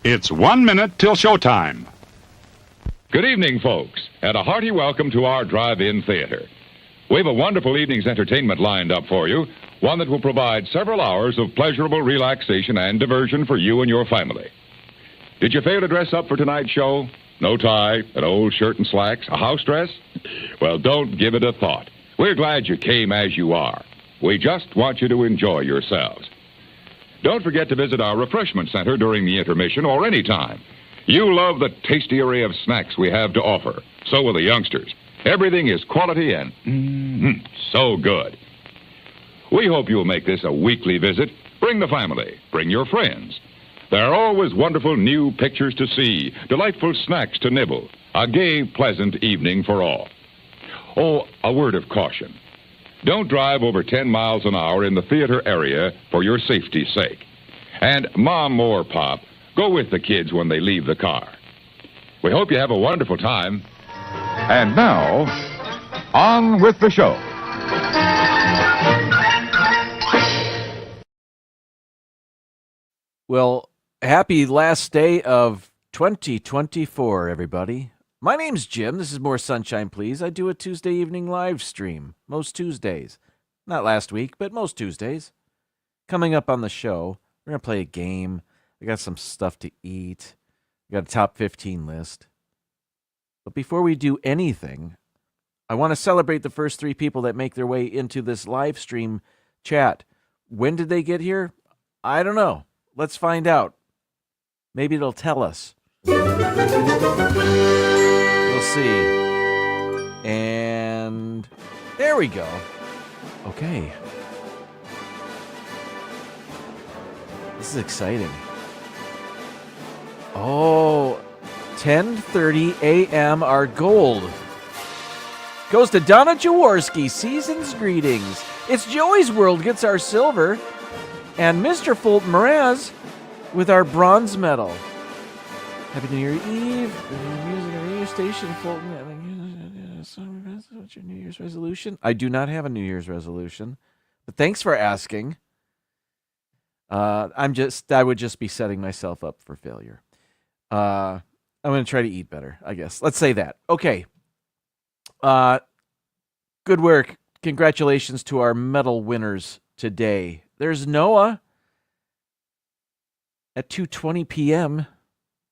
It's 1 minute till showtime. Good evening, folks, and a hearty welcome to our drive-in theater. We have a wonderful evening's entertainment lined up for you, one that will provide several hours of pleasurable relaxation and diversion for you and your family. Did you fail to dress up for tonight's show? No tie, an old shirt and slacks, a house dress? Well, don't give it a thought. We're glad you came as you are. We just want you to enjoy yourselves. Don't forget to visit our refreshment center during the intermission or any time. You love the tasty array of snacks we have to offer. So will the youngsters. Everything is quality and so good. We hope you'll make this a weekly visit. Bring the family. Bring your friends. There are always wonderful new pictures to see, delightful snacks to nibble, a gay, pleasant evening for all. Oh, a word of caution. Don't drive over 10 miles an hour in the theater area for your safety's sake. And Mom or Pop, go with the kids when they leave the car. We hope you have a wonderful time. And now, on with the show. Well, happy last day of 2024, everybody. My name's Jim. This is More Sunshine, Please. I do a Tuesday evening live stream, most Tuesdays. Not last week, but most Tuesdays. Coming up on the show, we're going to play a game. I got some stuff to eat. I got a top 15 list. But before we do anything, I want to celebrate the first 3 people that make their way into this live stream chat. When did they get here? I don't know. Let's find out. Maybe it'll tell us. We'll see. And there we go. Okay. This is exciting. Oh, 10:30 a.m. Our gold goes to Donna Jaworski. Season's greetings. It's Joey's World gets our silver. And Mr. Fulton Mraz with our bronze medal. Happy New Year Eve. Music at radio station, Fulton. What's your New Year's resolution? I do not have a New Year's resolution, but thanks for asking. I would just be setting myself up for failure. I'm going to try to eat better, I guess. Let's say that. Okay. Good work. Congratulations to our medal winners today. There's Noah at 2:20 p.m.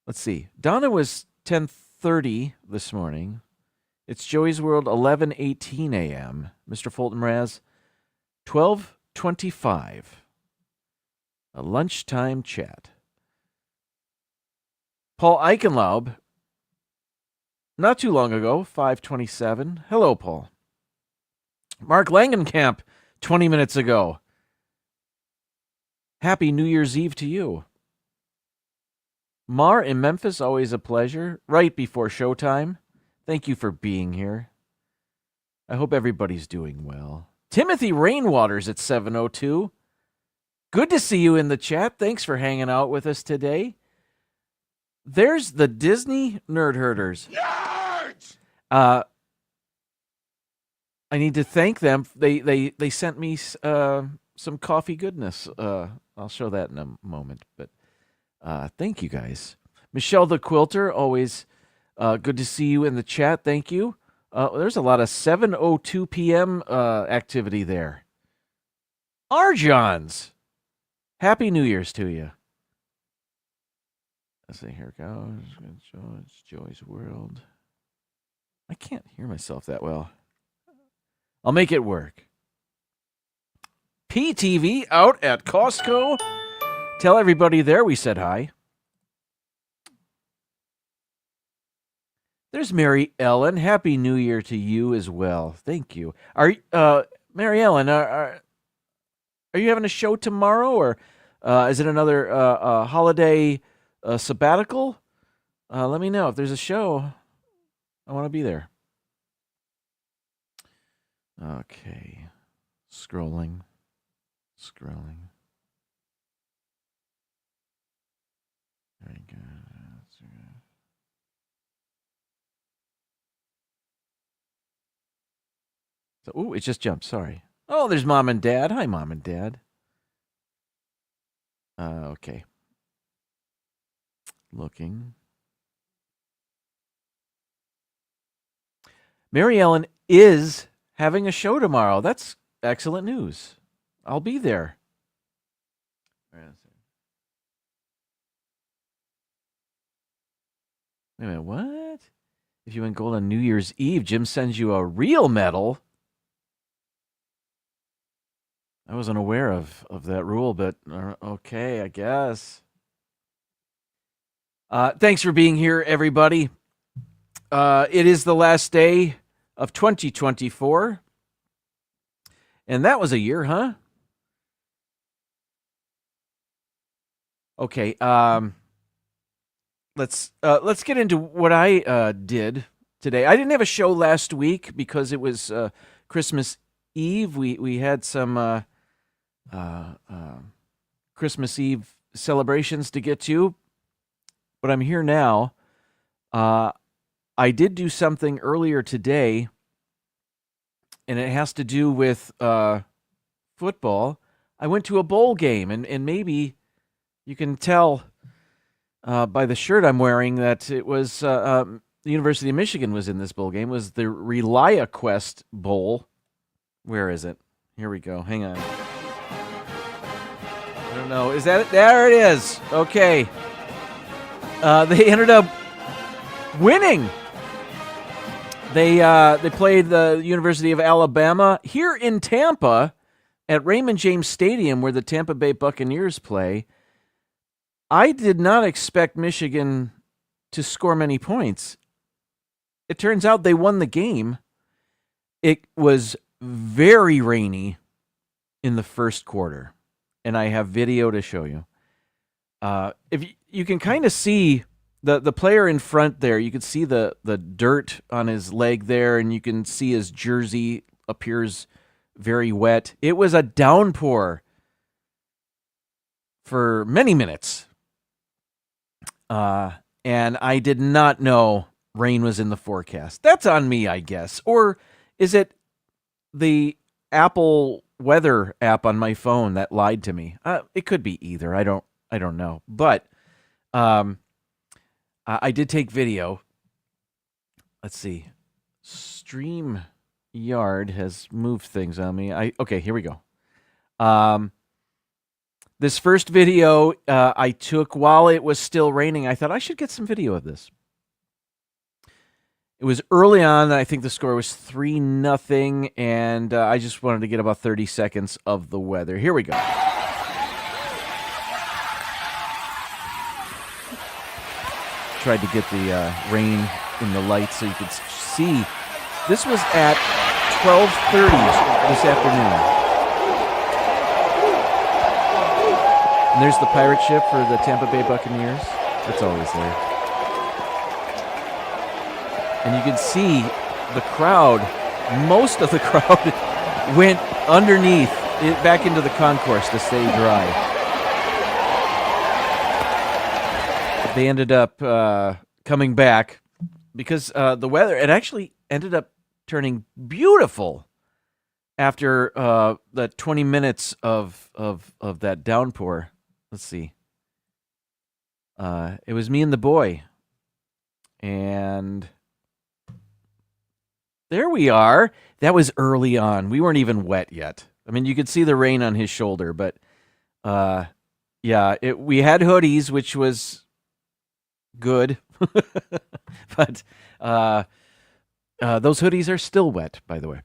Let's see. Donna was 10:30 this morning. It's Joey's World 11:18 a.m. Mr. Fulton Mraz 12:25. A lunchtime chat. Paul Eichenlaub, not too long ago, 5:27. Hello, Paul. Mark Langenkamp, 20 minutes ago. Happy New Year's Eve to you. Mar in Memphis, always a pleasure. Right before showtime. Thank you for being here. I hope everybody's doing well. Timothy Rainwaters at 7:02. Good to see you in the chat. Thanks for hanging out with us today. There's the Disney Nerd Herders. Nerds! I need to thank them. They sent me some coffee goodness. I'll show that in a moment. But thank you guys. Michelle the Quilter, always good to see you in the chat. Thank you. There's a lot of 7:02 p.m. Activity there. Arjons, Happy New Year's to you. Let's see, here it goes. It's Joey's World. I can't hear myself that well. I'll make it work. PTV out at Costco. Tell everybody there we said hi. There's Mary Ellen. Happy New Year to you as well. Thank you. Mary Ellen, are you having a show tomorrow, or is it another holiday sabbatical? Let me know if there's a show. I want to be there. Okay. Scrolling. Very good. So, it just jumped. Sorry. Oh, there's Mom and Dad. Hi, Mom and Dad. Okay. looking. Mary Ellen is having a show tomorrow. That's excellent news. I'll be there. Wait a minute, what? If you win gold on New Year's Eve, Jim sends you a real medal. I wasn't aware of that rule, but okay, I guess. Thanks for being here, everybody. It is the last day of 2024. And that was a year, huh? Okay, let's get into what I did today. I didn't have a show last week because it was Christmas Eve. We had some Christmas Eve celebrations to get to, but I'm here now. I did do something earlier today, and it has to do with football. I went to a bowl game, and maybe you can tell by the shirt I'm wearing that it was the University of Michigan was in this bowl game. It was the LITHIA Quest Bowl. Where is it? Here we go. Hang on. I don't know. Is that it? There it is. Okay. They ended up winning. They played the University of Alabama here in Tampa at Raymond James Stadium, where the Tampa Bay Buccaneers play. I did not expect Michigan to score many points. It turns out they won the game. It was very rainy in the first quarter, and I have video to show you. If you can kind of see the player in front there, you can see the dirt on his leg there, and you can see his jersey appears very wet. It was a downpour for many minutes. And I did not know rain was in the forecast. That's on me, I guess. Or is it the Apple weather app on my phone that lied to me? It could be either. I don't know. But I did take video. Let's see. StreamYard has moved things on me. Okay, here we go. This first video I took while it was still raining. I thought I should get some video of this. It was early on. I think the score was 3-0, and I just wanted to get about 30 seconds of the weather. Here we go. Tried to get the rain in the light so you could see. This was at 12:30 this afternoon. And there's the pirate ship for the Tampa Bay Buccaneers. It's always there. And you can see the crowd, most of the crowd went underneath, back into the concourse to stay dry. They ended up coming back because the weather, it actually ended up turning beautiful after the 20 minutes of that downpour. Let's see. It was me and the boy. And there we are. That was early on. We weren't even wet yet. I mean, you could see the rain on his shoulder, but yeah, we had hoodies, which was good. But those hoodies are still wet, by the way.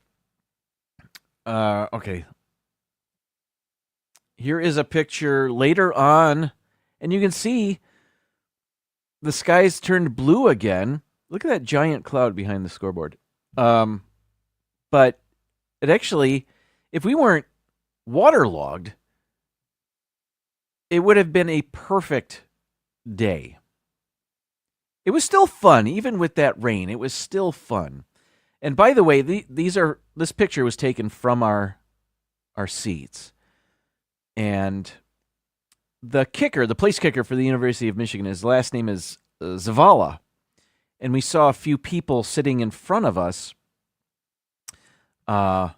Okay. Here is a picture later on, and you can see the skies turned blue again. Look at that giant cloud behind the scoreboard. But it actually, if we weren't waterlogged, it would have been a perfect day. It was still fun, even with that rain. It was still fun. And by the way, this picture was taken from our seats. And the kicker, the place kicker for the University of Michigan, his last name is Zavala. And we saw a few people sitting in front of us. And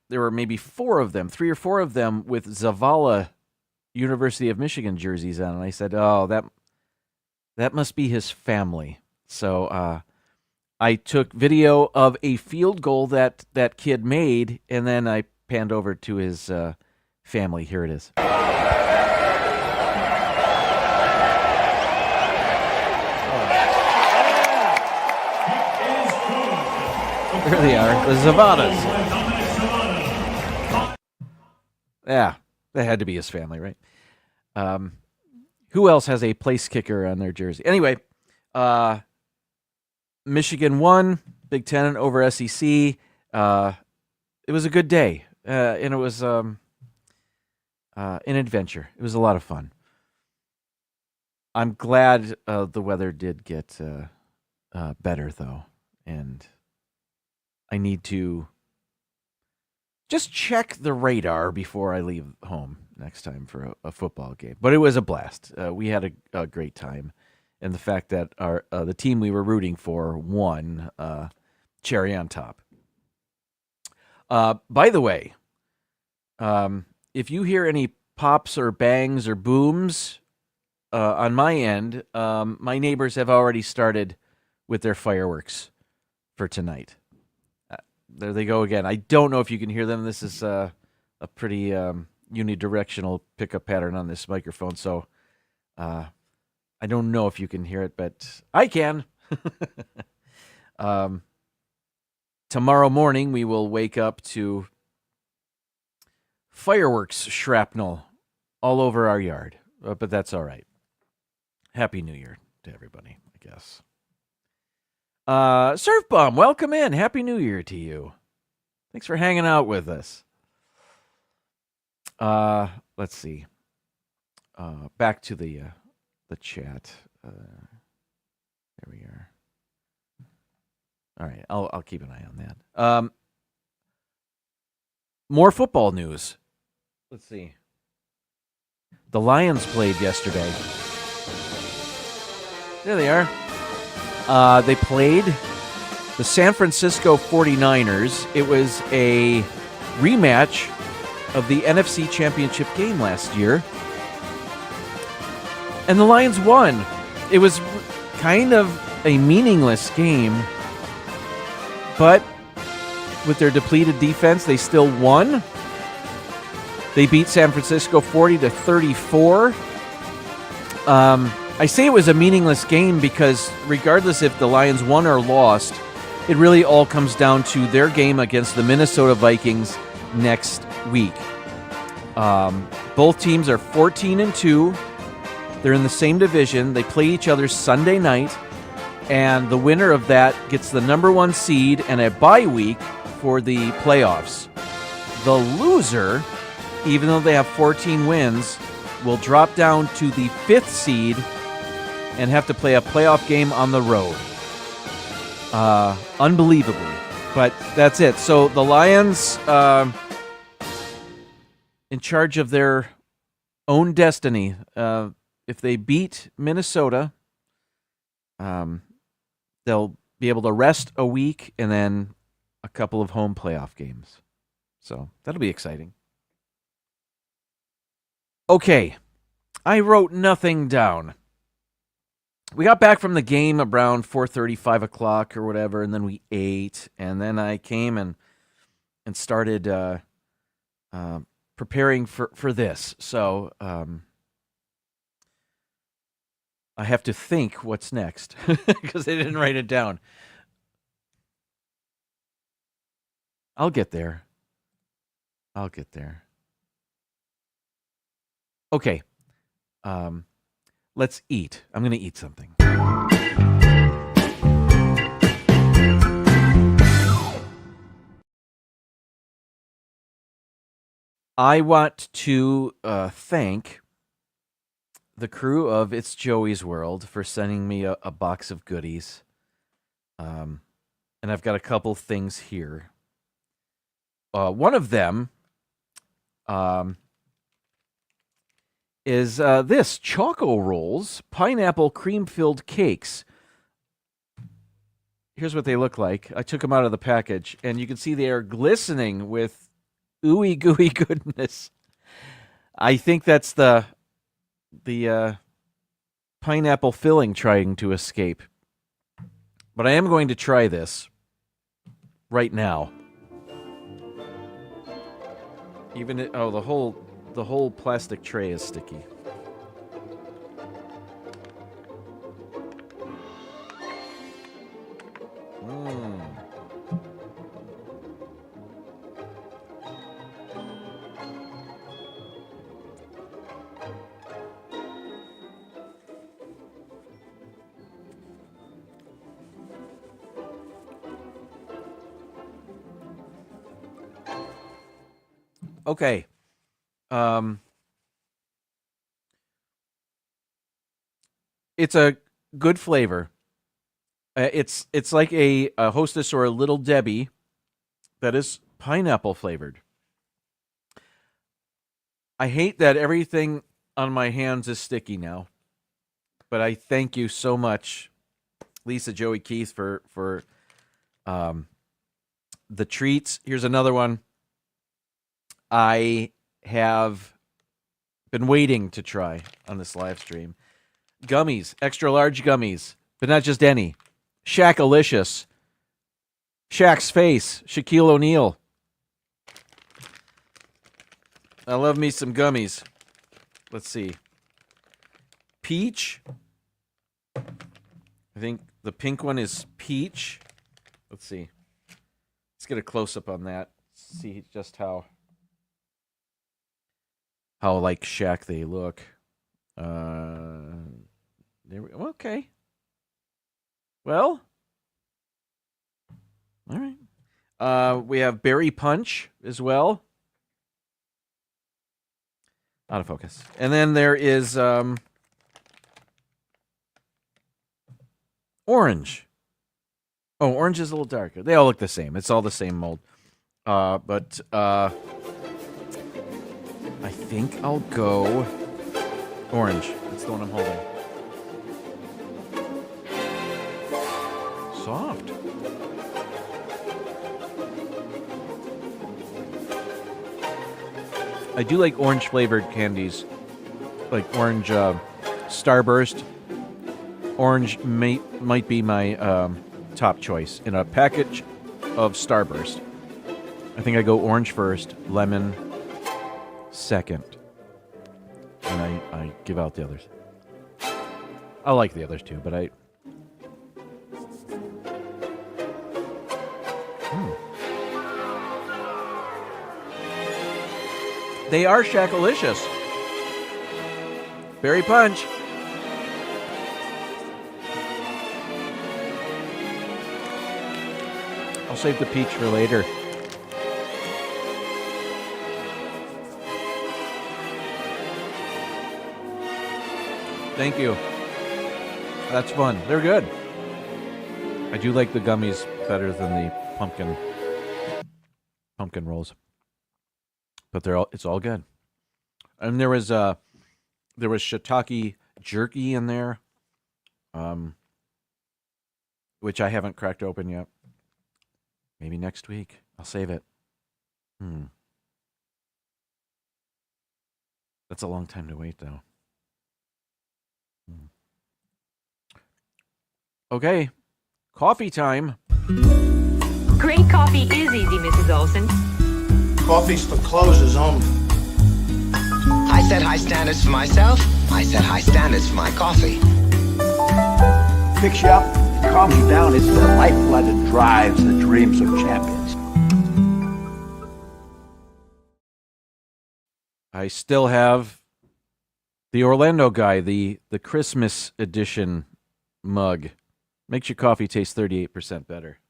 there were maybe 3 or 4 of them with Zavala University of Michigan jerseys on. And I said, oh, That must be his family. So I took video of a field goal that kid made, and then I panned over to his family. Here it is. There they are, the Zavadas. Yeah, that had to be his family, right? Who else has a place kicker on their jersey? Anyway, Michigan won, Big Ten over SEC. It was a good day, and it was an adventure. It was a lot of fun. I'm glad the weather did get better, though, and I need to just check the radar before I leave home next time for a football game. But it was a blast. We had a great time. And the fact that the team we were rooting for won, cherry on top. By the way, if you hear any pops or bangs or booms on my end, my neighbors have already started with their fireworks for tonight. There they go again. I don't know if you can hear them. This is a pretty unidirectional pickup pattern on this microphone, so I don't know if you can hear it, but I can. Tomorrow morning, we will wake up to fireworks shrapnel all over our yard, but that's all right. Happy New Year to everybody, I guess. Surf Bomb, welcome in. Happy New Year to you. Thanks for hanging out with us. Let's see. Back to the chat. There we are. All right, I'll keep an eye on that. More football news. Let's see. The Lions played yesterday. There they are. They played the San Francisco 49ers. It was a rematch of the NFC Championship game last year. And the Lions won. It was kind of a meaningless game, but with their depleted defense, they still won. They beat San Francisco 40-34. I say it was a meaningless game because regardless if the Lions won or lost, it really all comes down to their game against the Minnesota Vikings next week. Both teams are 14-2. They're in the same division. They play each other Sunday night, and the winner of that gets the number 1 seed and a bye week for the playoffs. The loser, even though they have 14 wins, will drop down to the 5th seed and have to play a playoff game on the road. Unbelievably. But that's it. So the Lions, in charge of their own destiny. If they beat Minnesota, they'll be able to rest a week and then a couple of home playoff games. So that'll be exciting. Okay, I wrote nothing down. We got back from the game around 4:30, 5 o'clock or whatever, and then we ate, and then I came and started preparing for this. So I have to think what's next because they didn't write it down. I'll get there. Okay. Let's eat. I'm going to eat something. I want to thank the crew of It's Joey's World for sending me a box of goodies. And I've got a couple things here. One of them is this Choco Rolls pineapple cream-filled cakes. Here's what they look like. I took them out of the package, and you can see they are glistening with ooey gooey goodness. I think that's the pineapple filling trying to escape. But I am going to try this right now. The whole plastic tray is sticky. Okay. It's a good flavor. It's like a Hostess or a Little Debbie that is pineapple flavored. I hate that everything on my hands is sticky now, but I thank you so much, Lisa Joey Keith, for the treats. Here's another one. I have been waiting to try on this live stream. Gummies, extra large gummies, but not just any. Shackalicious. Shaq's Face, Shaquille O'Neal. I love me some gummies. Let's see. Peach. I think the pink one is peach. Let's see. Let's get a close-up on that. See just how like Shaq they look. Okay. Well. All right. We have Berry Punch as well. Out of focus. And then there is orange. Oh, orange is a little darker. They all look the same. It's all the same mold. But I think I'll go orange. That's the one I'm holding. Soft. I do like orange flavored candies, like orange Starburst. Orange might be my top choice in a package of Starburst. I think I go orange first, lemon second, and I give out the others. I like the others too, but They are Shackalicious. Berry Punch. I'll save the peach for later. Thank you. That's fun. They're good. I do like the gummies better than the pumpkin rolls. But it's all good. And there was shiitake jerky in there, which I haven't cracked open yet. Maybe next week. I'll save it. That's a long time to wait, though. Okay, coffee time. Great coffee is easy, Mrs. Olson. Coffee's for closers only. I set high standards for myself. I set high standards for my coffee. Picks you up, calms you down. It's the lifeblood that drives the dreams of champions. I still have the Orlando guy, the Christmas edition mug. Makes your coffee taste 38% better.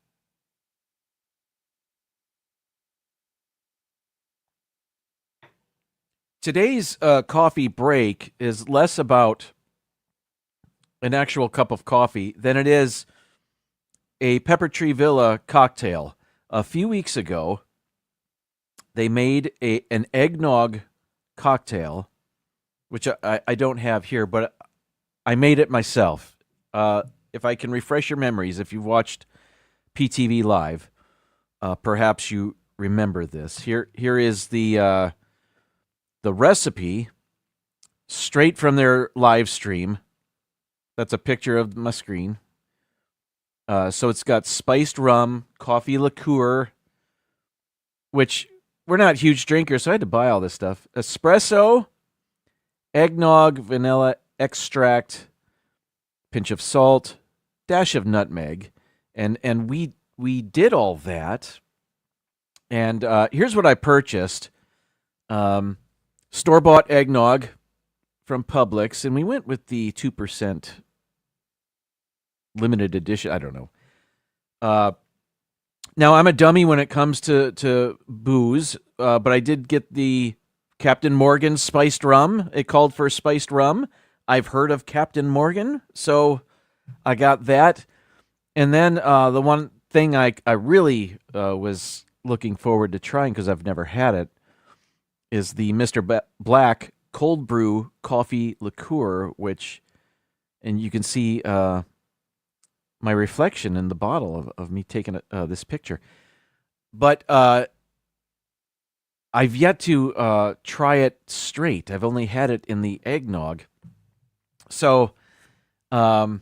Today's coffee break is less about an actual cup of coffee than it is a Pepper Tree Villa cocktail. A few weeks ago, they made an eggnog cocktail, which I don't have here, but I made it myself. If I can refresh your memories, if you've watched PTV Live, perhaps you remember this. Here is the recipe straight from their live stream. That's a picture of my screen. So it's got spiced rum, coffee liqueur, which we're not huge drinkers, so I had to buy all this stuff. Espresso, eggnog, vanilla extract, pinch of salt, dash of nutmeg, and we did all that. And here's what I purchased: store-bought eggnog from Publix, and we went with the 2% limited edition. I don't know. Now, I'm a dummy when it comes to booze, but I did get the Captain Morgan spiced rum. It called for spiced rum. I've heard of Captain Morgan, so I got that. And then the one thing I really was looking forward to trying, because I've never had it, is the Mr. Black cold brew coffee liqueur, which, and you can see my reflection in the bottle of me taking this picture. But I've yet to try it straight. I've only had it in the eggnog. So a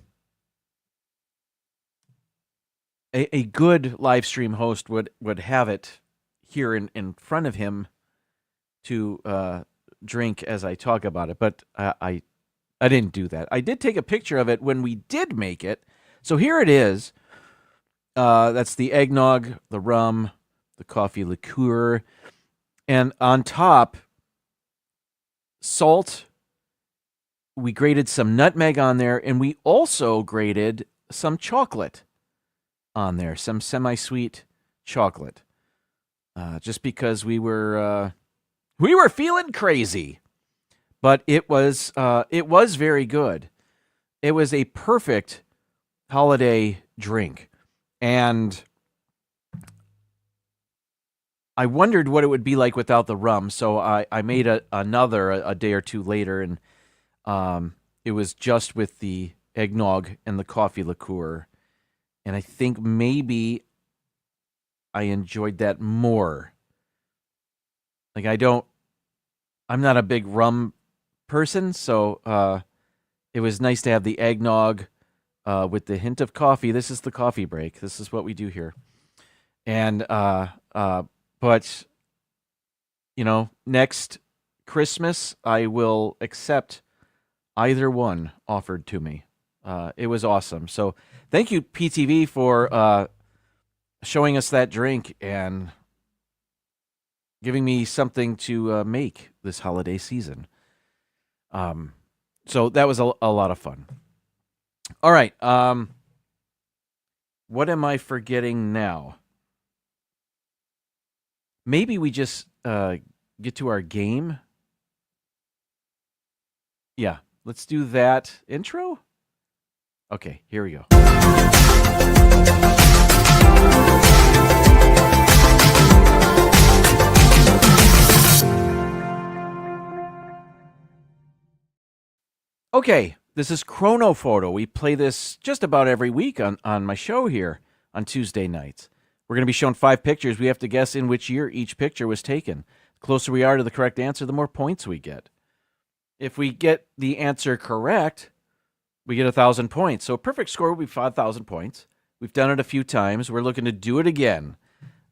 good live stream host would have it here in front of him to drink as I talk about it. But I didn't do that. I did take a picture of it when we did make it. So here it is. That's the eggnog, the rum, the coffee liqueur, and on top, salt. We grated some nutmeg on there, and we also grated some chocolate on there, some semi-sweet chocolate, just because we were feeling crazy. But it was very good. It was a perfect holiday drink, and I wondered what it would be like without the rum. So I made another a day or two later, and it was just with the eggnog and the coffee liqueur, and I think maybe I enjoyed that more. Like I'm not a big rum person, so it was nice to have the eggnog with the hint of coffee. This is the coffee break. This is what we do here. And but next Christmas I will accept either one offered to me. It was awesome. So thank you, PTV, for showing us that drink and giving me something to make this holiday season. So that was a lot of fun. All right. What am I forgetting now? Maybe we just get to our game. Yeah, let's do that intro. Okay, here we go. Okay, this is Chrono Photo. We play this just about every week on my show here on Tuesday nights. We're going to be shown 5 pictures. We have to guess in which year each picture was taken. The closer we are to the correct answer, the more points we get. If we get the answer correct, we get 1,000 points. So a perfect score would be 5,000 points. We've done it a few times. We're looking to do it again.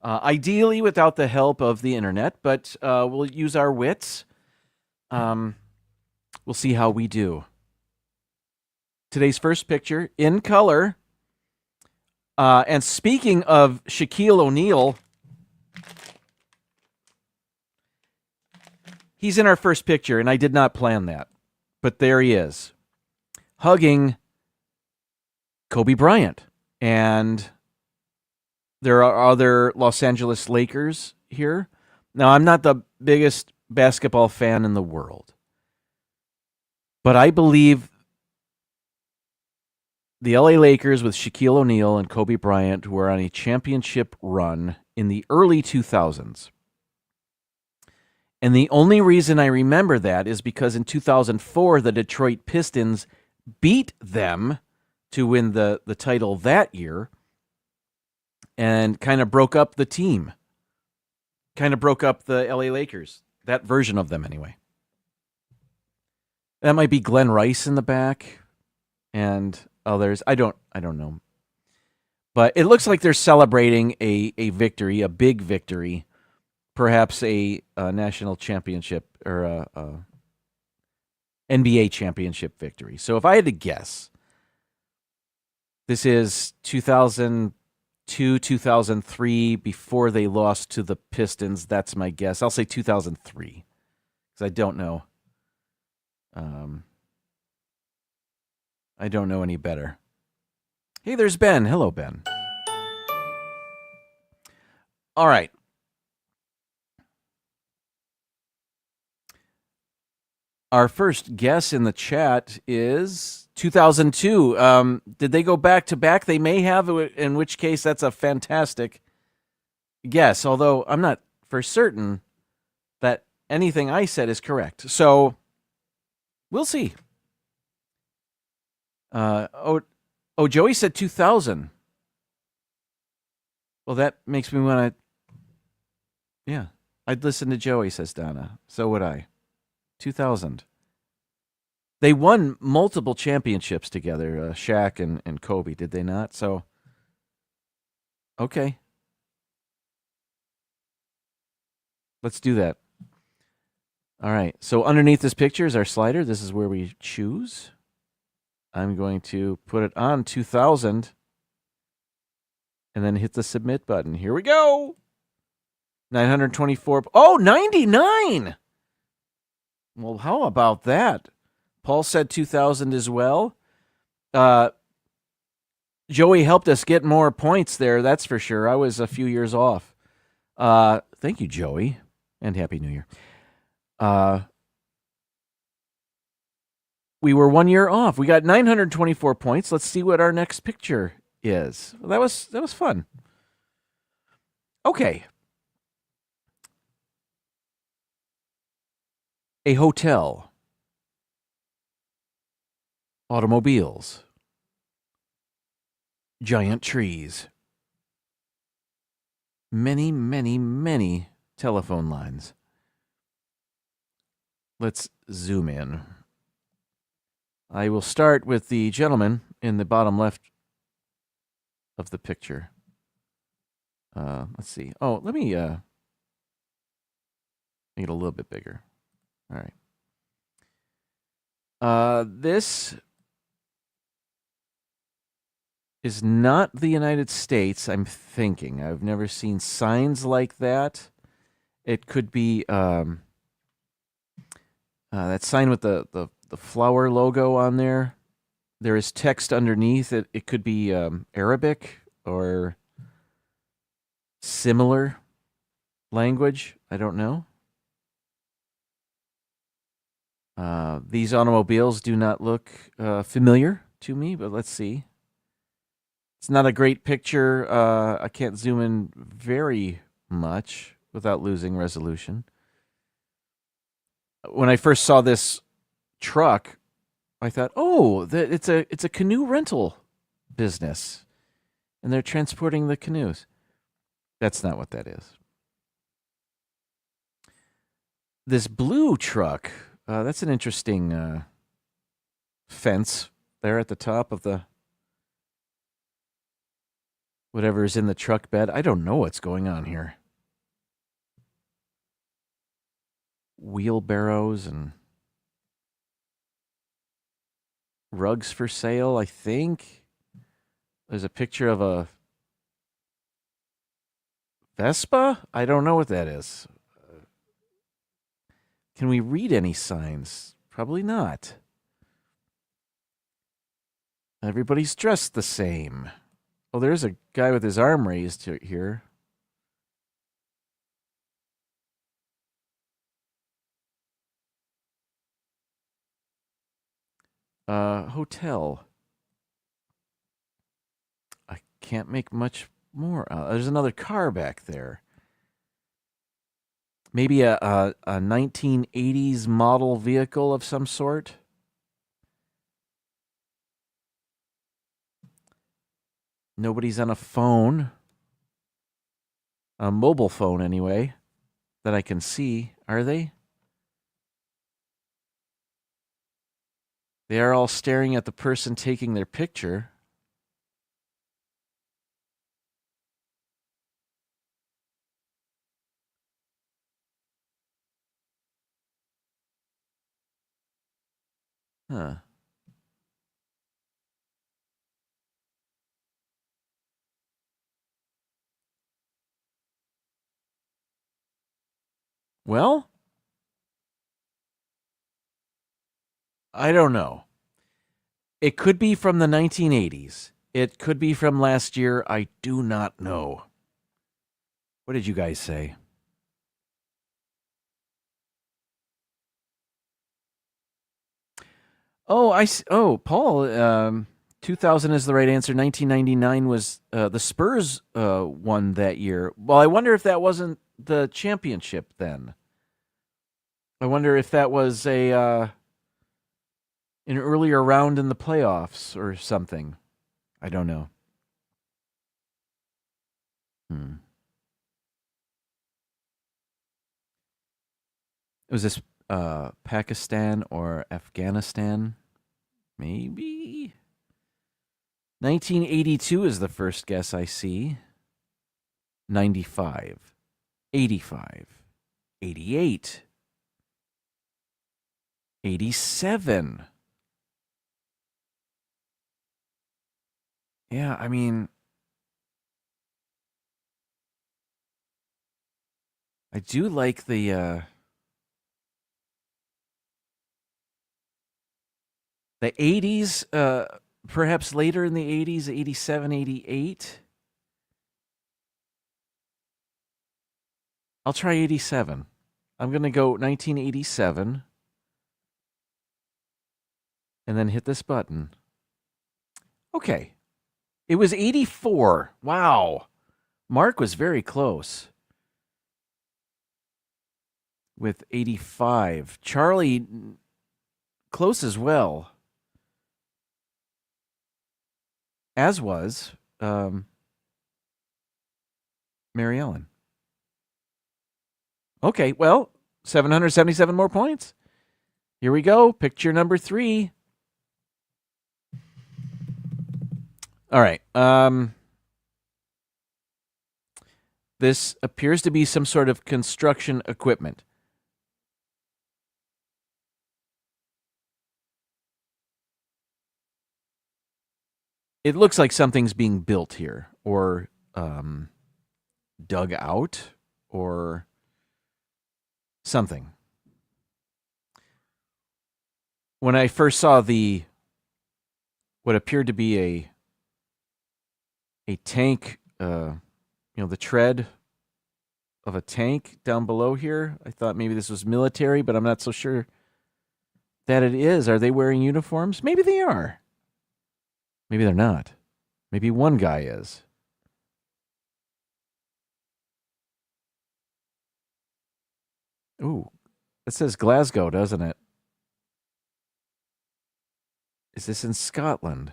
Ideally without the help of the internet, but we'll use our wits. We'll see how we do. Today's first picture, in color. And speaking of Shaquille O'Neal, he's in our first picture, and I did not plan that. But there he is, hugging Kobe Bryant. And there are other Los Angeles Lakers here. Now, I'm not the biggest basketball fan in the world, but I believe the LA Lakers with Shaquille O'Neal and Kobe Bryant were on a championship run in the early 2000s. And the only reason I remember that is because in 2004, the Detroit Pistons beat them to win the title that year and kind of broke up the team. Kind of broke up the LA Lakers. That version of them, anyway. That might be Glenn Rice in the back. and others. I don't know. But it looks like they're celebrating a victory, a big victory, perhaps a national championship or a NBA championship victory. So if I had to guess, this is 2002, 2003, before they lost to the Pistons. That's my guess. I'll say 2003 because I don't know. I don't know any better. Hey, there's Ben. Hello, Ben. All right. Our first guess in the chat is 2002. Did they go back to back? They may have, in which case that's a fantastic guess, although I'm not for certain that anything I said is correct. So we'll see. Joey said 2000. Well, that makes me want to, yeah, I'd listen to Joey, says Donna. So would I. 2000. They won multiple championships together, Shaq and Kobe, did they not? So, okay. Let's do that. All right. So underneath this picture is our slider. This is where we choose. I'm going to put it on 2000 and then hit the submit button. Here we go. 924. Oh, 99. Well, how about that? Paul said 2000 as well. Joey helped us get more points there, that's for sure. I was a few years off. Thank you, Joey, and Happy New Year. We were 1 year off. We got 924 points. Let's see what our next picture is. Well, that was fun. Okay. A hotel. Automobiles. Giant trees. Many, many, many telephone lines. Let's zoom in. I will start with the gentleman in the bottom left of the picture. Let's see. Oh, let me make it a little bit bigger. All right. This is not the United States, I'm thinking. I've never seen signs like that. It could be that sign with the flower logo on there. There is text underneath. It could be Arabic or similar language. I don't know. These automobiles do not look familiar to me, but let's see. It's not a great picture. I can't zoom in very much without losing resolution. When I first saw this truck, I thought, oh, it's a canoe rental business, and they're transporting the canoes. That's not what that is. This blue truck, that's an interesting fence there at the top of the whatever is in the truck bed. I don't know what's going on here. Wheelbarrows and rugs for sale, I think. There's a picture of a Vespa? I don't know what that is. Can we read any signs? Probably not. Everybody's dressed the same. Oh, there's a guy with his arm raised here. Hotel. I can't make much more. There's another car back there. Maybe a 1980s model vehicle of some sort. Nobody's on a phone. A mobile phone, anyway, that I can see. Are they? They are all staring at the person taking their picture. Huh. Well, I don't know. It could be from the 1980s. It could be from last year. I do not know. What did you guys say? Paul, 2000 is the right answer. 1999 was the Spurs won that year. Well, I wonder if that wasn't the championship then. I wonder if that was an earlier round in the playoffs or something. I don't know. Was this Pakistan or Afghanistan? Maybe. 1982 is the first guess I see. 95, 85, 88, 87. Yeah, I mean, I do like the 80s, perhaps later in the 80s, 87, 88. I'll try 87. I'm going to go 1987 and then hit this button. Okay. It was 84. Wow. Mark was very close with 85. Charlie, close as well. As was Mary Ellen. Okay, well, 777 more points. Here we go. Picture number 3. All right. This appears to be some sort of construction equipment. It looks like something's being built here, or dug out, or something. When I first saw what appeared to be a tank, the tread of a tank down below here, I thought maybe this was military, but I'm not so sure that it is. Are they wearing uniforms? Maybe they are. Maybe they're not. Maybe one guy is. Ooh, it says Glasgow, doesn't it? Is this in Scotland?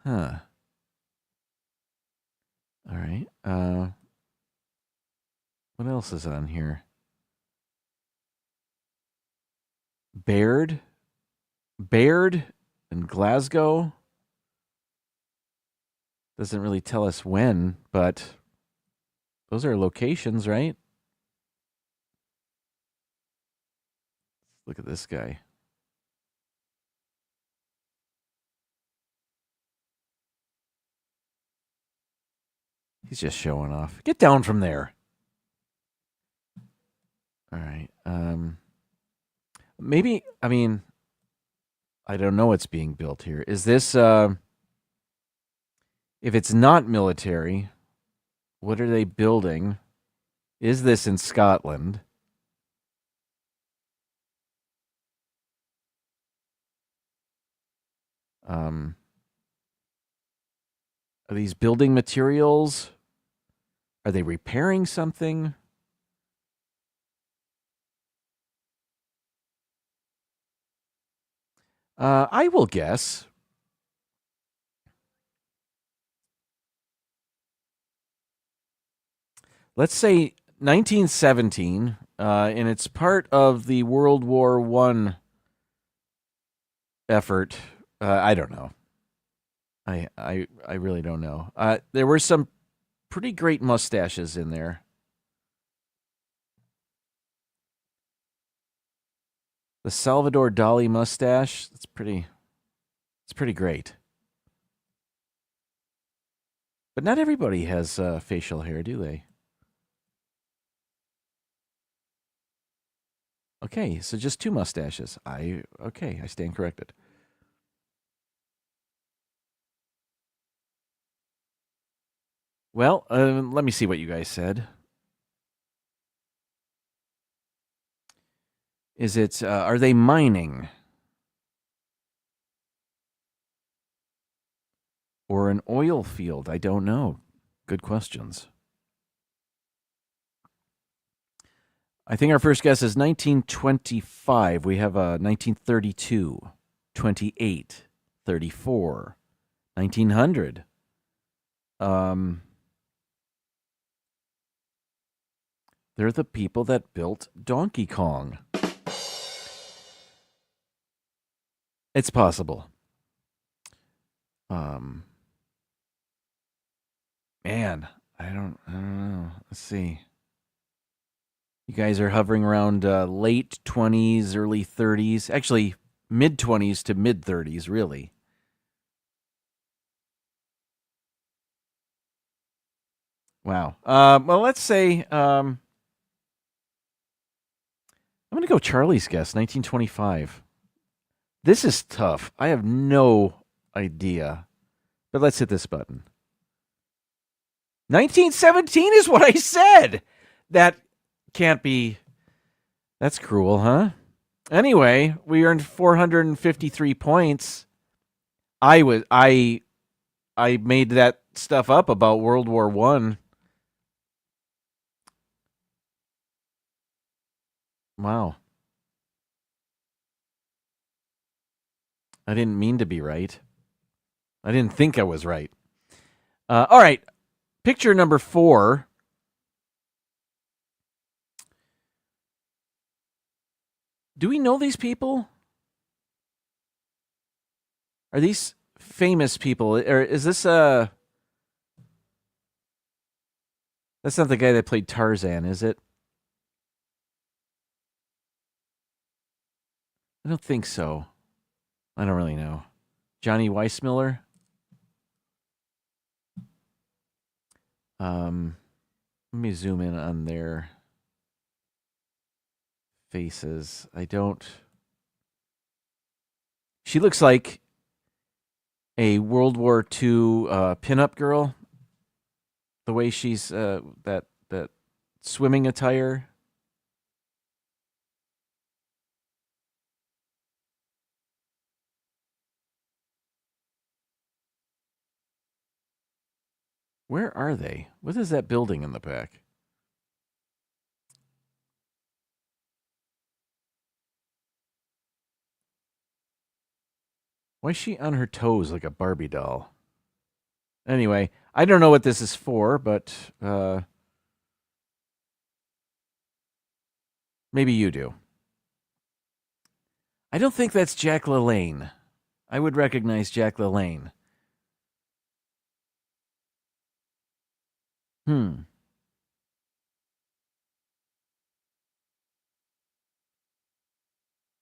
Huh. All right. What else is on here? Baird and Glasgow. Doesn't really tell us when, but those are locations, right? Look at this guy. He's just showing off. Get down from there. All right. Maybe, I don't know what's being built here. Is this, if it's not military, what are they building? Is this in Scotland? Are these building materials? Are they repairing something? I will guess. Let's say 1917, and it's part of the World War I effort. I don't know. I really don't know. There were some pretty great mustaches in there. The Salvador Dali mustache, it's pretty great. But not everybody has facial hair, do they? Okay, so just 2 mustaches. I stand corrected. Well, let me see what you guys said. Is it, are they mining? Or an oil field? I don't know. Good questions. I think our first guess is 1925. We have 1932, 28, 34, 1900. They're the people that built Donkey Kong. It's possible. Man, I don't know. Let's see. You guys are hovering around late 20s, early 30s. Actually, mid 20s to mid 30s, really. Wow. Well, let's say I'm going to go Charlie's guess, 1925. This is tough. I have no idea. But let's hit this button. 1917 is what I said. That can't be. That's cruel, huh? Anyway, we earned 453 points. I made that stuff up about World War I. Wow. I didn't mean to be right. I didn't think I was right. All right. Picture number 4. Do we know these people? Are these famous people? Or is this that's not the guy that played Tarzan, is it? I don't think so. I don't really know. Johnny Weissmuller? Let me zoom in on their faces. I don't. She looks like a World War II pinup girl. The way she's that swimming attire. Where are they? What is that building in the back? Why is she on her toes like a Barbie doll? Anyway, I don't know what this is for, but maybe you do. I don't think that's Jack LaLanne. I would recognize Jack LaLanne.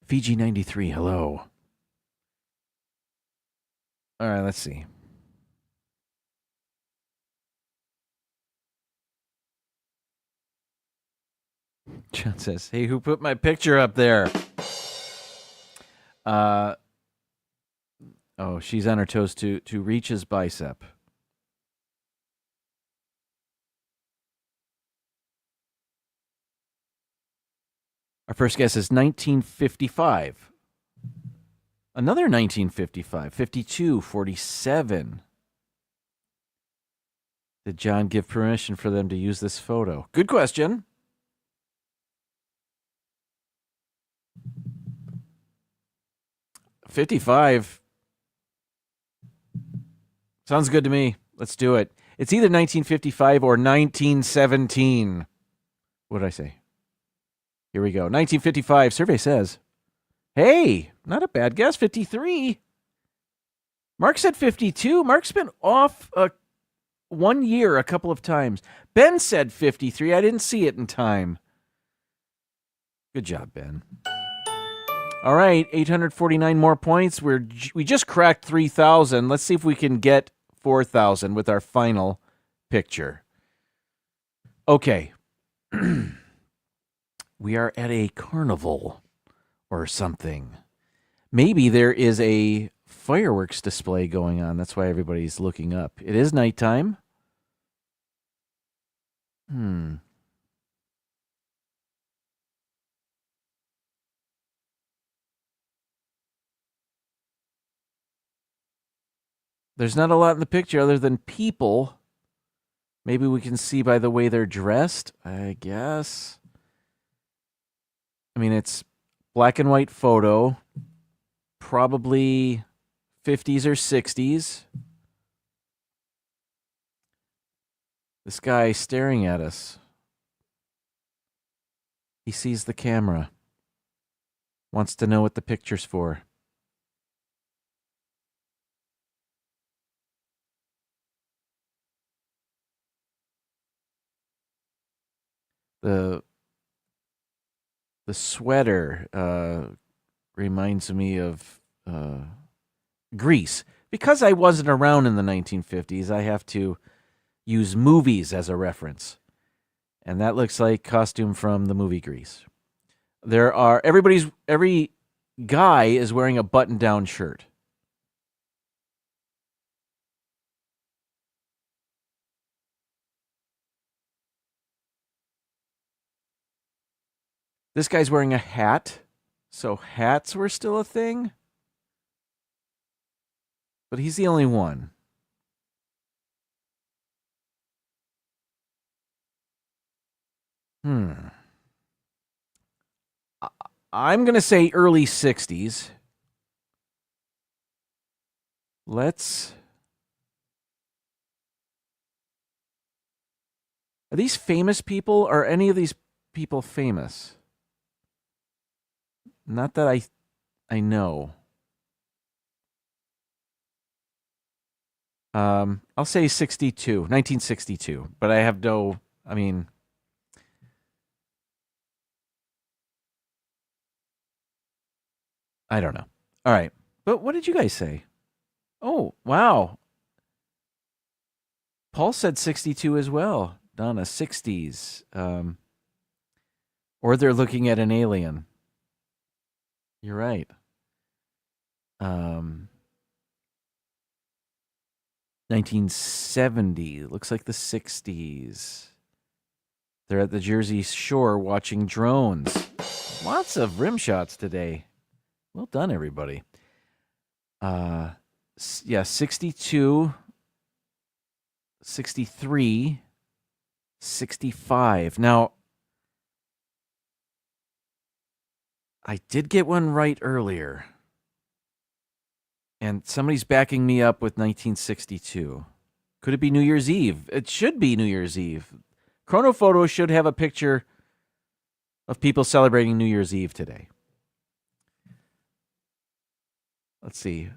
Fiji 93, hello. All right, let's see. John says, hey, who put my picture up there? Oh, she's on her toes to reach his bicep. Our first guess is 1955. Another 1955, 52, 47. Did John give permission for them to use this photo? Good question. $55. Sounds good to me. Let's do it. It's either 1955 or 1917. What did I say? Here we go. 1955, survey says. Hey, not a bad guess, 53. Mark said 52. Mark's been off 1 year a couple of times. Ben said 53. I didn't see it in time. Good job, Ben. All right, 849 more points. We just cracked 3,000. Let's see if we can get 4,000 with our final picture. Okay. We are at a carnival or something. Maybe there is a fireworks display going on. That's why everybody's looking up. It is nighttime. There's not a lot in the picture other than people. Maybe we can see by the way they're dressed, I guess. I mean, it's black and white photo, probably 50s or 60s. This guy staring at us. He sees the camera. Wants to know what the picture's for. The sweater reminds me of Grease. Because I wasn't around in the 1950s, I have to use movies as a reference. And that looks like costume from the movie Grease. Every guy is wearing a button-down shirt. This guy's wearing a hat, so hats were still a thing. But he's the only one. I'm going to say early 60s. Are these famous people? Are any of these people famous? Not that I know. I'll say 1962, but I have no, I don't know. All right. But what did you guys say? Oh, wow. Paul said 62 as well. Donna, 60s. Or they're looking at an alien. You're right. 1970. Looks like the 60s. They're at the Jersey Shore watching drones. Lots of rim shots today. Well done, everybody. 62, 63, 65. Now, I did get one right earlier. And somebody's backing me up with 1962. Could it be New Year's Eve? It should be New Year's Eve. Chronophoto should have a picture of people celebrating New Year's Eve today. Let's see.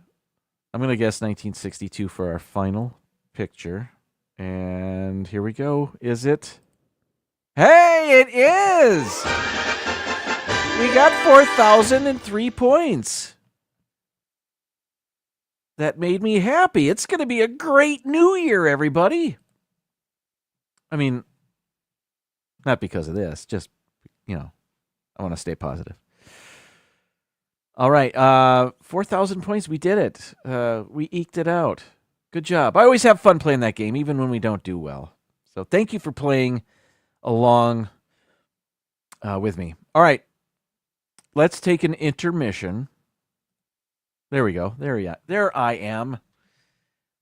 I'm going to guess 1962 for our final picture. And here we go. Is it? Hey, it is! We got 4,003 points. That made me happy. It's going to be a great new year, everybody. I mean, not because of this. Just, I want to stay positive. All right, 4,000 points. We did it. We eked it out. Good job. I always have fun playing that game, even when we don't do well. So thank you for playing along with me. All right, let's take an intermission. There we go. There I am.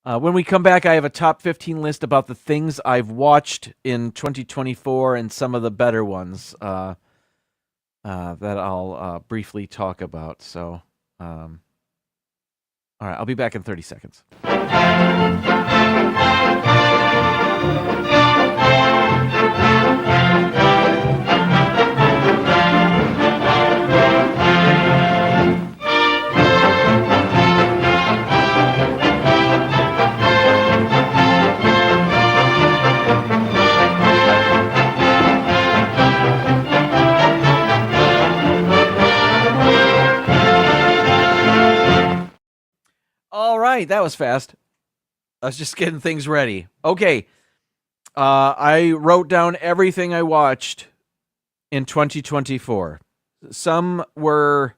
When we come back, I have a top 15 list about the things I've watched in 2024 and some of the better ones. That I'll briefly talk about. So, all right, I'll be back in 30 seconds. right, that was fast. I was just getting things ready. Okay. I wrote down everything I watched in 2024. Some were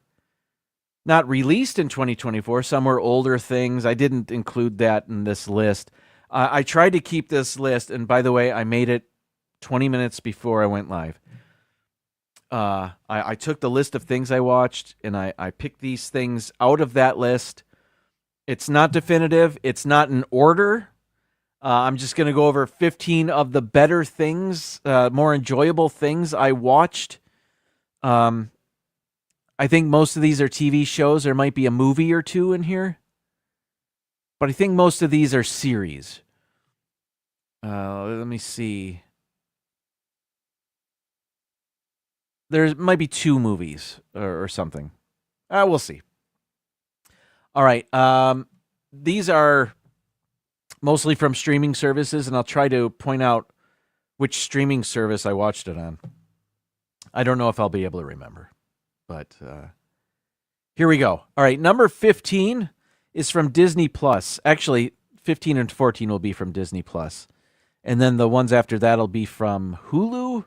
not released in 2024. Some were older things. I didn't include that in this list. I tried to keep this list, and by the way, I made it 20 minutes before I went live. I took the list of things I watched, and I picked these things out of that list. It's not definitive. It's not in order. I'm just going to go over 15 of the better things, more enjoyable things I watched. I think most of these are TV shows. There might be a movie or two in here, but I think most of these are series. Let me see. There might be 2 movies or something. We'll see. All right. These are mostly from streaming services, and I'll try to point out which streaming service I watched it on. I don't know if I'll be able to remember, but here we go. All right, number 15 is from Disney Plus. Actually, 15 and 14 will be from Disney Plus, and then the ones after that will be from Hulu,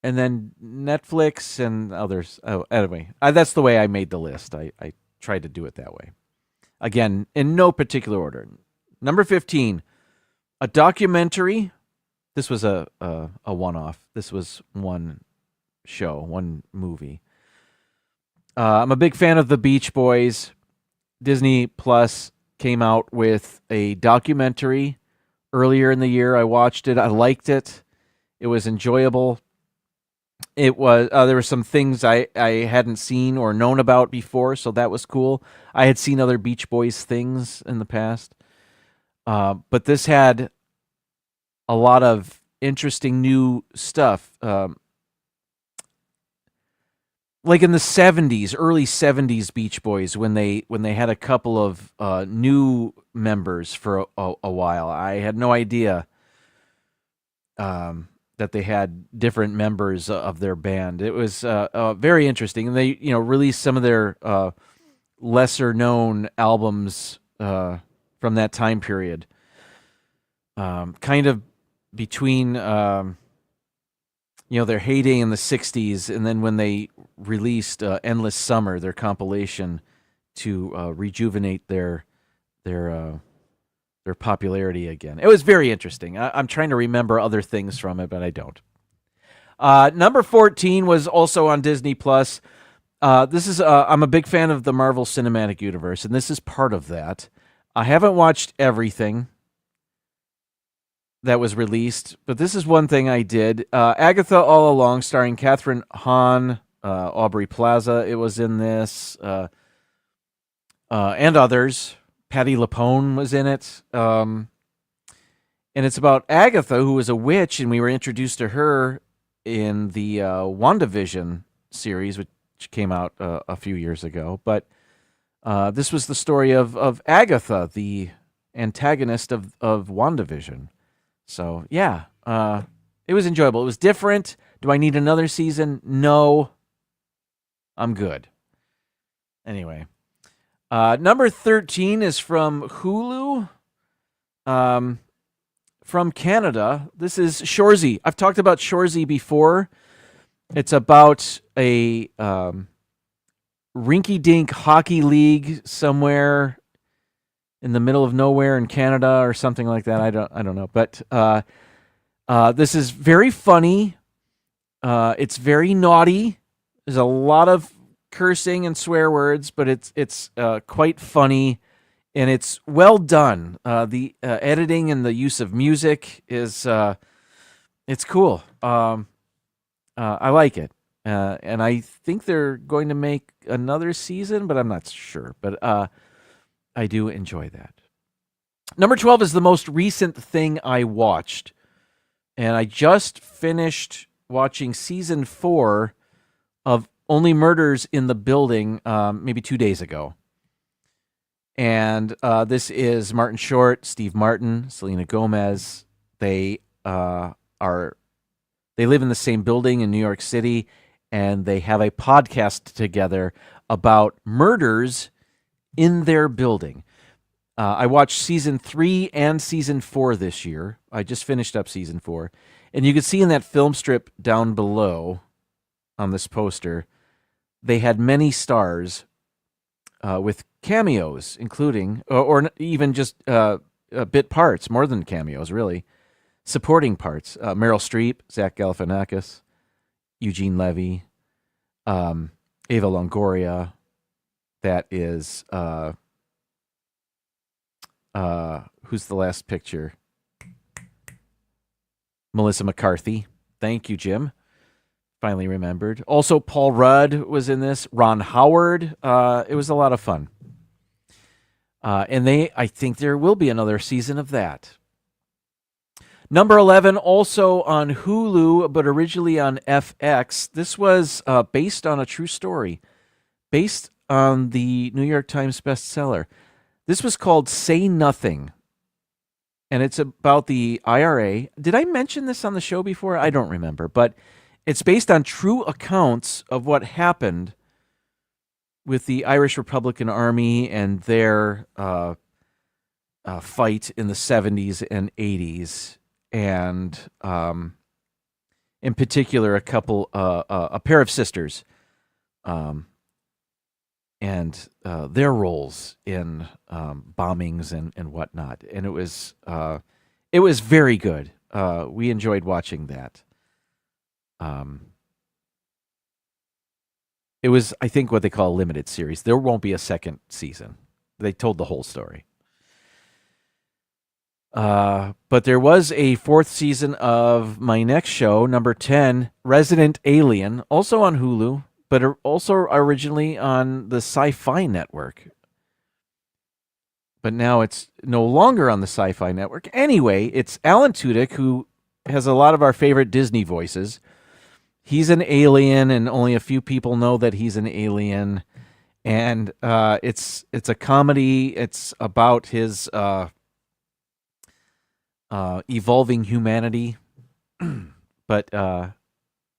and then Netflix and others. Oh, anyway, that's the way I made the list. I tried to do it that way. Again, in no particular order. Number 15, a documentary. This was a one-off. This was one show, one movie. I'm a big fan of the Beach Boys. Disney Plus came out with a documentary earlier in the year. I watched it. I liked it. It was enjoyable. It was there were some things I hadn't seen or known about before, so that was cool. I had seen other Beach Boys things in the past. But this had a lot of interesting new stuff. Like in the 70s, early 70s Beach Boys, when they had a couple of new members for a while. I had no idea that they had different members of their band. It was very interesting. And they released some of their lesser known albums from that time period. Kind of between their heyday in the 60s and then when they released Endless Summer, their compilation, to rejuvenate their popularity again. It was very interesting. I'm trying to remember other things from it, but I don't. Number 14 was also on Disney Plus. This is I'm a big fan of the Marvel Cinematic Universe, and this is part of that. I haven't watched everything that was released, but this is one thing I did. Agatha All Along, starring Catherine Hahn, Aubrey Plaza. It was in this, and others. Patti LuPone was in it. And it's about Agatha, who was a witch, and we were introduced to her in the WandaVision series, which came out a few years ago. But this was the story of Agatha, the antagonist of WandaVision. So, yeah, it was enjoyable. It was different. Do I need another season? No. I'm good. Anyway. Number 13 is from Hulu, from Canada. This is Shoresy. I've talked about Shoresy before. It's about a rinky-dink hockey league somewhere in the middle of nowhere in Canada or something like that. I don't know. But this is very funny. It's very naughty. There's a lot of cursing and swear words, but it's quite funny, and it's well done. The editing and the use of music is it's cool. I like it, and I think they're going to make another season, but I'm not sure. But I do enjoy that. Number 12 is the most recent thing I watched, and I just finished watching season 4 of Only Murders in the Building maybe 2 days ago. And this is Martin Short, Steve Martin, Selena Gomez. They live in the same building in New York City, and they have a podcast together about murders in their building. I watched season 3 and season 4 this year. I just finished up season 4. And you can see in that film strip down below on this poster, they had many stars with cameos, including, or even just bit parts, more than cameos, really. Supporting parts. Meryl Streep, Zach Galifianakis, Eugene Levy, Ava Longoria. That is, who's the last picture? Melissa McCarthy. Thank you, Jim. Finally remembered. Also, Paul Rudd was in this. Ron Howard. It was a lot of fun. And I think there will be another season of that. Number 11, also on Hulu, but originally on FX. This was based on a true story, based on the New York Times bestseller. This was called Say Nothing, and it's about the IRA. Did I mention this on the show before? I don't remember, but it's based on true accounts of what happened with the Irish Republican Army and their fight in the 70s and 80s. And in particular, a pair of sisters, and their roles in bombings and whatnot. And it was very good. We enjoyed watching that. It was, I think, what they call a limited series. There won't be a second season. They told the whole story. But there was a 4th season of my next show, number 10, Resident Alien, also on Hulu, but also originally on the Sci-Fi Network. But now it's no longer on the Sci-Fi Network. Anyway, it's Alan Tudyk, who has a lot of our favorite Disney voices. He's an alien, and only a few people know that he's an alien. And it's a comedy. It's about his evolving humanity, but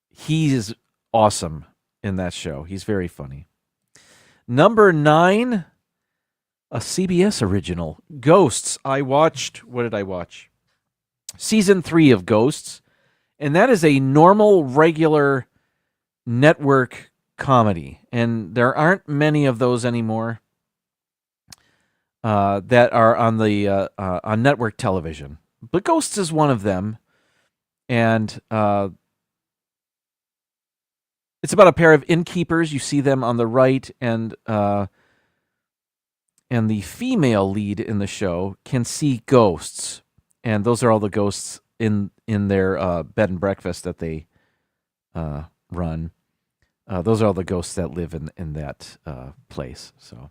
he is awesome in that show. He's very funny. Number 9, a CBS original, Ghosts. What did I watch? Season 3 of Ghosts, and that is a normal, regular network comedy, and there aren't many of those anymore that are on the on network television. But Ghosts is one of them, and it's about a pair of innkeepers. You see them on the right, and the female lead in the show can see ghosts, and those are all the ghosts in their bed and breakfast that they run. Those are all the ghosts that live in that place. So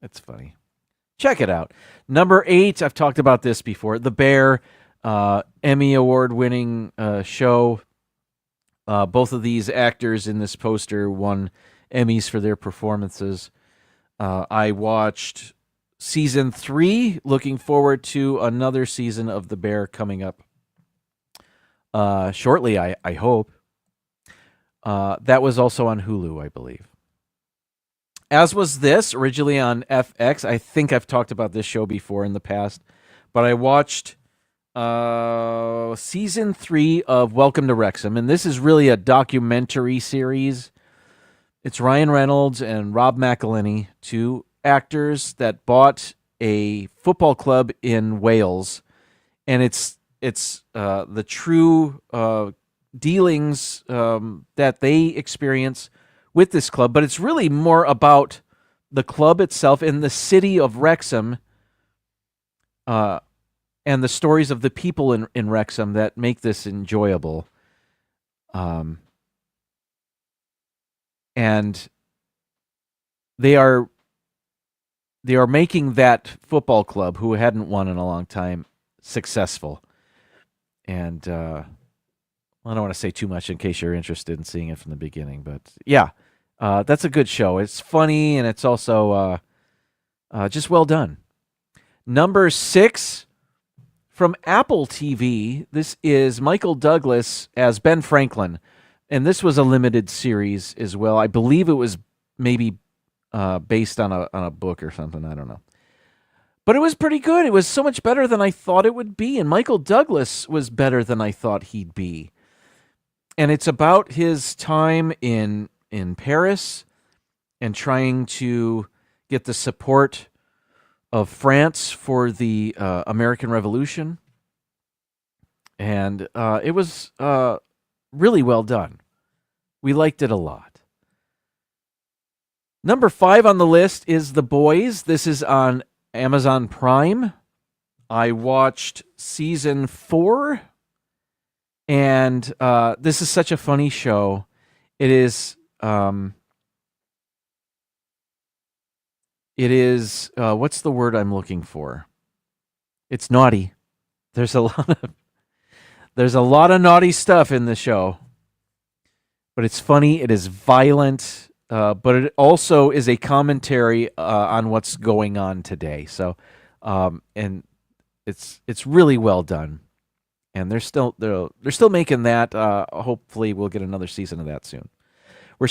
it's funny. Check it out. Number 8, I've talked about this before. The Bear, Emmy Award-winning show. Both of these actors in this poster won Emmys for their performances. I watched season 3. Looking forward to another season of The Bear coming up shortly, I hope. That was also on Hulu, I believe. As was this, originally on FX. I think I've talked about this show before in the past, but I watched season 3 of Welcome to Wrexham, and this is really a documentary series. It's Ryan Reynolds and Rob McElhenney, 2 actors that bought a football club in Wales, and it's the true dealings that they experience with this club, but it's really more about the club itself in the city of Wrexham, and the stories of the people in Wrexham that make this enjoyable. And they are making that football club, who hadn't won in a long time, successful. And I don't want to say too much in case you're interested in seeing it from the beginning, but yeah, that's a good show. It's funny, and it's also just well done. Number 6, from Apple TV, this is Michael Douglas as Ben Franklin, and this was a limited series as well. I believe it was maybe based on a book or something. I don't know. But it was pretty good. It was so much better than I thought it would be. And Michael Douglas was better than I thought he'd be. And it's about his time in Paris and trying to get the support of France for the American Revolution. And it was really well done. We liked it a lot. Number 5 on the list is The Boys. This is on Amazon Prime. I watched season 4, and this is such a funny show. It is what's the word I'm looking for? It's naughty. There's a lot of naughty stuff in the show, but it's funny. It is violent. But it also is a commentary on what's going on today. So, and it's really well done, and they're still making that. Hopefully, we'll get another season of that soon. We're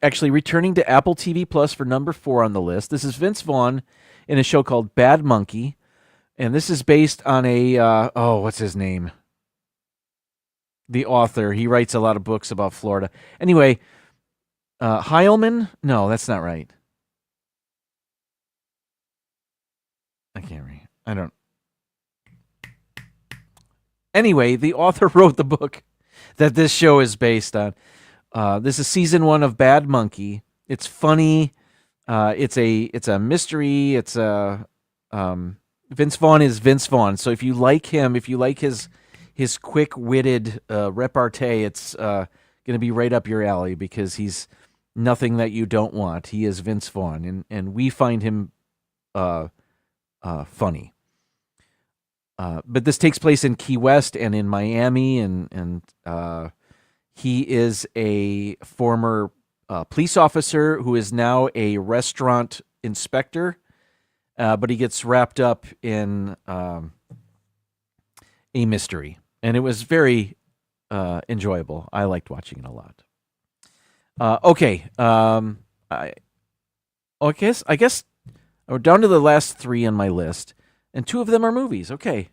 actually returning to Apple TV Plus for number 4 on the list. This is Vince Vaughn in a show called Bad Monkey, and this is based on a what's his name? The author. He writes a lot of books about Florida. Anyway. Heilman? No, that's not right. I can't read. I don't. Anyway, the author wrote the book that this show is based on. This is season 1 of Bad Monkey. It's funny. It's a mystery. It's a Vince Vaughn is Vince Vaughn. So if you like him, if you like his quick-witted repartee, it's going to be right up your alley because he's nothing that you don't want. He is Vince Vaughn, and we find him funny. But this takes place in Key West and in Miami, and he is a former police officer who is now a restaurant inspector, but he gets wrapped up in a mystery. And it was very enjoyable. I liked watching it a lot. Okay. I guess we're down to the last 3 on my list, and 2 of them are movies. Okay.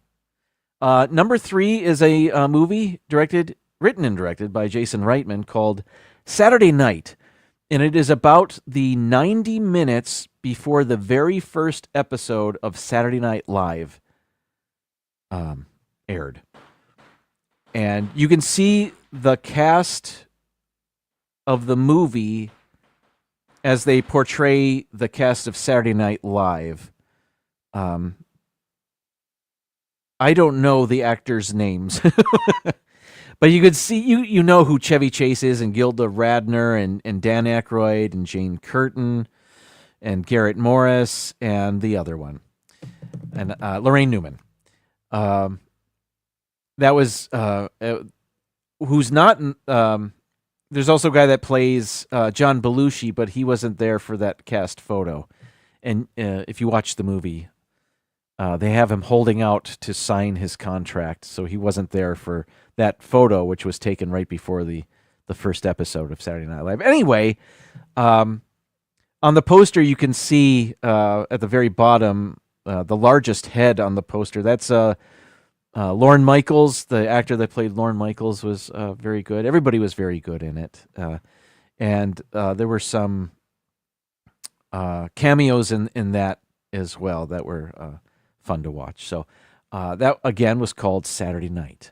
Number 3 is a movie written and directed by Jason Reitman called Saturday Night, and it is about the 90 minutes before the very first episode of Saturday Night Live aired. And you can see the cast of the movie as they portray the cast of Saturday Night Live. I don't know the actors' names, but you could see you know who Chevy Chase is, and Gilda Radner, and Dan Aykroyd, and Jane Curtin, and Garrett Morris, and the other one, and Lorraine Newman. That was who's not. There's also a guy that plays John Belushi, but he wasn't there for that cast photo. And if you watch the movie, they have him holding out to sign his contract, so he wasn't there for that photo, which was taken right before the first episode of Saturday Night Live. Anyway, on the poster, you can see at the very bottom the largest head on the poster. That's Lorne Michaels, the actor that played Lorne Michaels, was very good. Everybody was very good in it. And there were some cameos in that as well that were fun to watch. So that, again, was called Saturday Night.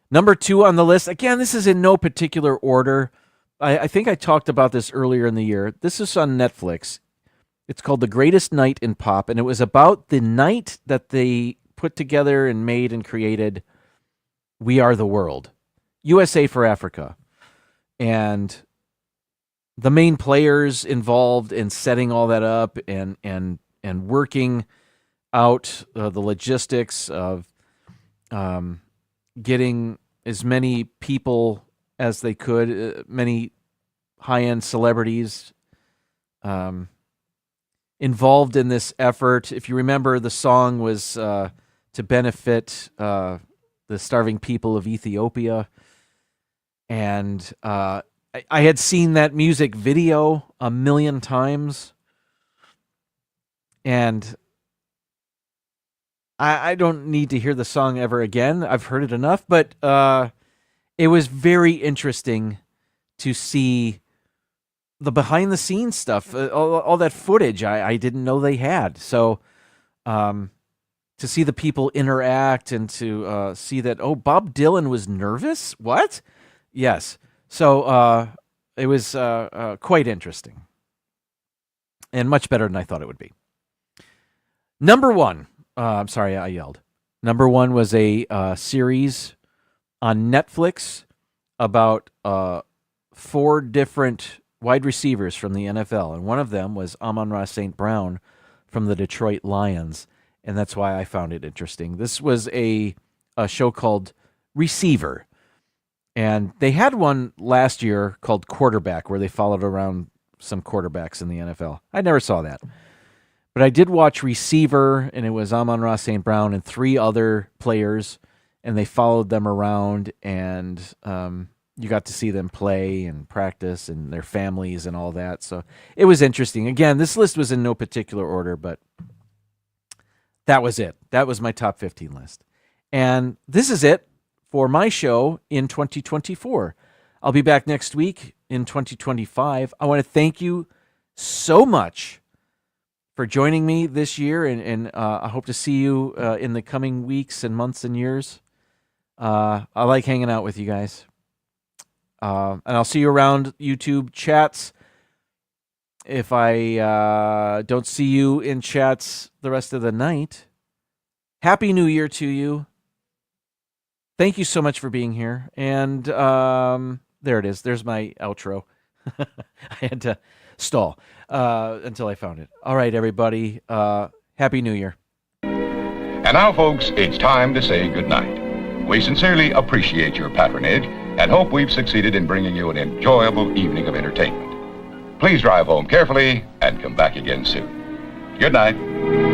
Number 2 on the list, again, this is in no particular order. I think I talked about this earlier in the year. This is on Netflix. It's called The Greatest Night in Pop, and it was about the night that they put together and made and created We Are the World, USA for Africa. And the main players involved in setting all that up and working out the logistics of getting as many people as they could, many high-end celebrities involved in this effort. If you remember, the song was to benefit the starving people of Ethiopia. And I had seen that music video 1,000,000 times. And I don't need to hear the song ever again. I've heard it enough, but it was very interesting to see the behind the scenes stuff, all that footage I didn't know they had. So to see the people interact and to see that, Bob Dylan was nervous? What? Yes. So it was quite interesting and much better than I thought it would be. Number one. I'm sorry, I yelled. Number one was a series on Netflix about 4 different wide receivers from the NFL, and one of them was Amon-Ra St. Brown from the Detroit Lions, and that's why I found it interesting. This was a show called Receiver, and they had one last year called Quarterback, where they followed around some quarterbacks in the NFL. I never saw that. But I did watch Receiver, and it was Amon-Ra St. Brown and 3 other players, and they followed them around, and you got to see them play and practice and their families and all that. So it was interesting. Again, this list was in no particular order, but that was it. That was my top 15 list. And this is it for my show in 2024. I'll be back next week in 2025. I want to thank you so much for joining me this year, and I hope to see you in the coming weeks and months and years. I like hanging out with you guys. And I'll see you around YouTube chats. If I don't see you in chats the rest of the night, Happy New Year to you. Thank you so much for being here. And there it is. There's my outro. I had to stall until I found it. All right, everybody. Happy New Year. And now, folks, it's time to say goodnight. We sincerely appreciate your patronage and hope we've succeeded in bringing you an enjoyable evening of entertainment. Please drive home carefully and come back again soon. Good night.